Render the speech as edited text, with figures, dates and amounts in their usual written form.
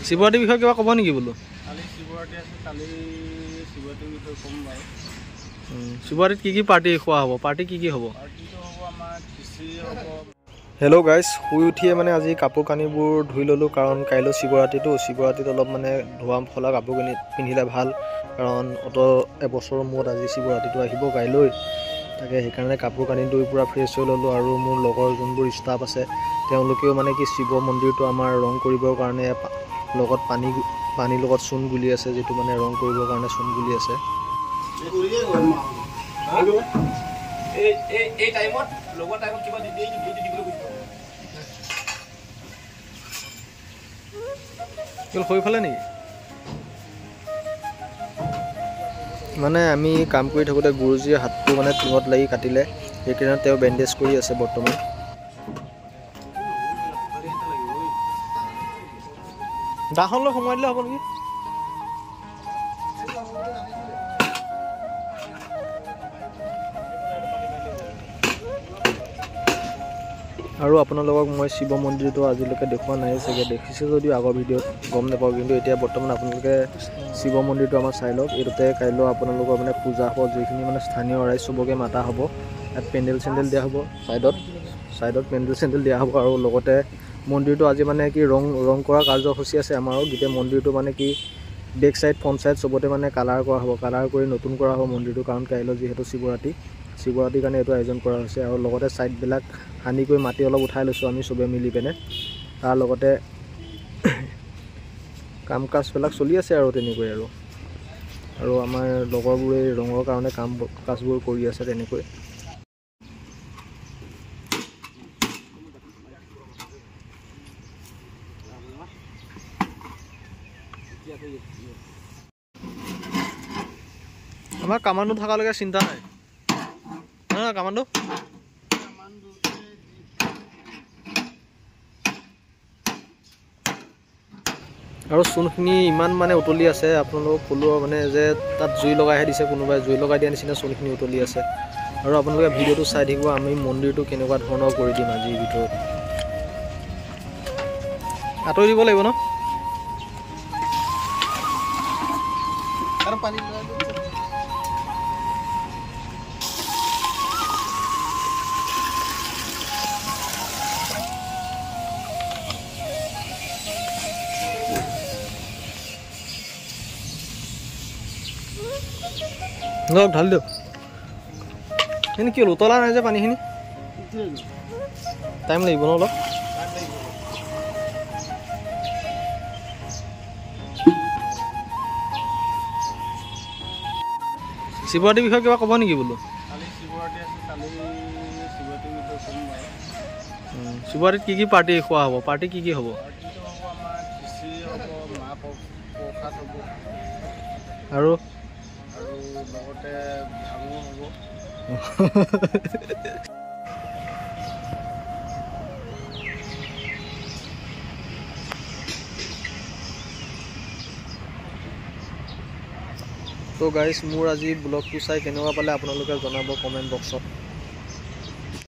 শিৱৰাত্ৰিৰ বিষয়ে কিবা ক'ব নেকি বোলো? কালি শিৱৰাত্ৰি আছে, কালি শিৱৰাত্ৰিৰ বিষয়ে ক'ম বাৰু। শিৱৰাত্ৰিত কি পাৰ্টি খোৱা হ'ব? পাৰ্টি কি হ'ব? পাৰ্টিটো হ'ব আমাৰ খিচিৰি হ'ব। হেল্ল' গাইজ, শুই উঠিয়ে মানে আজি কাপোৰ কানিবোৰ ধুই ল'লোঁ, কাৰণ কাইলৈ শিৱৰাত্ৰিত অলপ মানে ধোৱা ফলা কাপোৰ কানি পিন্ধিলে ভাল, কাৰণ এবছৰৰ মূৰত আজি শিৱৰাত্ৰিটো আহিব কাইলৈ। তাকে সেইকাৰণে কাপোৰ কানি ধুই পূৰা ফ্ৰেছ হৈ ল'লোঁ। আৰু মোৰ লগৰ যোনবোৰ ষ্টাফ আছে তেওঁলোকেও মানে কি শিৱ মন্দিৰটো আমাৰ ৰং কৰিবৰ কাৰণে লগত পানীৰ লগত চূণ গুলি আছে, যিটো মানে ৰং কৰিবৰ কাৰণে চূণ গুলি আছে। সেইফালে নেকি? মানে আমি কাম কৰি থাকোঁতে গুৰুজীয়ে হাতটো মানে টিঙত লাগি কাটিলে, সেইকাৰণে তেওঁ বেণ্ডেজ কৰি আছে বৰ্তমান। দাখনলৈ সোমাই দিলে হ'ব নেকি? আৰু আপোনালোকক মই শিৱ মন্দিৰটো আজিলৈকে দেখুওৱা নাই চাগে, দেখিছে যদিও আগৰ ভিডিঅ'ত গম নাপাওঁ, কিন্তু এতিয়া বৰ্তমান আপোনালোকে শিৱ মন্দিৰটো আমাৰ চাই লওক। এইটোতে কাইলৈ আপোনালোকৰ মানে পূজা হ'ব, যিখিনি মানে স্থানীয় ৰাইজ চবকে মাতা হ'ব। ইয়াত পেণ্ডেল চেণ্ডেল দিয়া হ'ব, ছাইডত পেণ্ডেল চেণ্ডেল দিয়া হ'ব। আৰু লগতে মন্দিৰটো আজি মানে কি ৰং কৰা কাৰ্যসূচী আছে আমাৰো। গোটেই মন্দিৰটো মানে কি বেক চাইড ফ্ৰণ্ট চাইড চবতে মানে কালাৰ কৰা হ'ব, কালাৰ কৰি নতুন কৰা হ'ব মন্দিৰটো, কাৰণ কাইলৈ যিহেতু শিৱৰাত্ৰিৰ কাৰণে এইটো আয়োজন কৰা হৈছে। আৰু লগতে ছাইডবিলাক সানি কৰি মাটি অলপ উঠাই লৈছোঁ আমি চবে মিলি পিনে। তাৰ লগতে কাম কাজবিলাক চলি আছে আৰু তেনেকৈ। আৰু আমাৰ লগৰবোৰে ৰঙৰ কাৰণে কাম কাজবোৰ কৰি আছে তেনেকৈ। আমাৰ কামাণ্ডো থকালৈকে চিন্তা নাই, নহয় কামাণ্ডো? আৰু চূণখিনি ইমান মানে উতলি আছে, আপোনালোকক ক'লোঁ মানে যে তাত জুই লগাইহে দিছে, কোনোবাই জুই লগাই দিয়া নিচিনা চূণখিনি উতলি আছে। আৰু আপোনালোকে ভিডিঅ'টো চাই থাকিব, আমি মন্দিৰটো কেনেকুৱা ধৰণৰ কৰি দিম আজিৰ ভিতৰত। আঁতৰি দিব লাগিব ন? আৰু পানী ঢালি দিয়ক। এনে কি হ'ল, উতলা নাই যে পানীখিনি? টাইম লাগিব ন অলপ? শিৱৰাত্ৰিৰ বিষয়ে কিবা ক'ব নেকি বোলো? কালি শিৱৰাত্ৰি আছে, কালি শিৱৰাত্ৰিৰ বিষয়ে ক'ম বাৰু। শিৱৰাত্ৰিত কি পাৰ্টি খোৱা হ'ব? পাৰ্টি কি হ'ব? পাৰ্টিটো হ'ব আমাৰ খিচিৰি হ'ব, মাহ প্ৰসাদ হ'ব, আৰু লগতে ভাঙো হ'ব। তো গাইজ, মোৰ আজি ব্লগটো চাই কেনেকুৱা পালে আপোনালোকে জনাব কমেণ্ট বক্সত।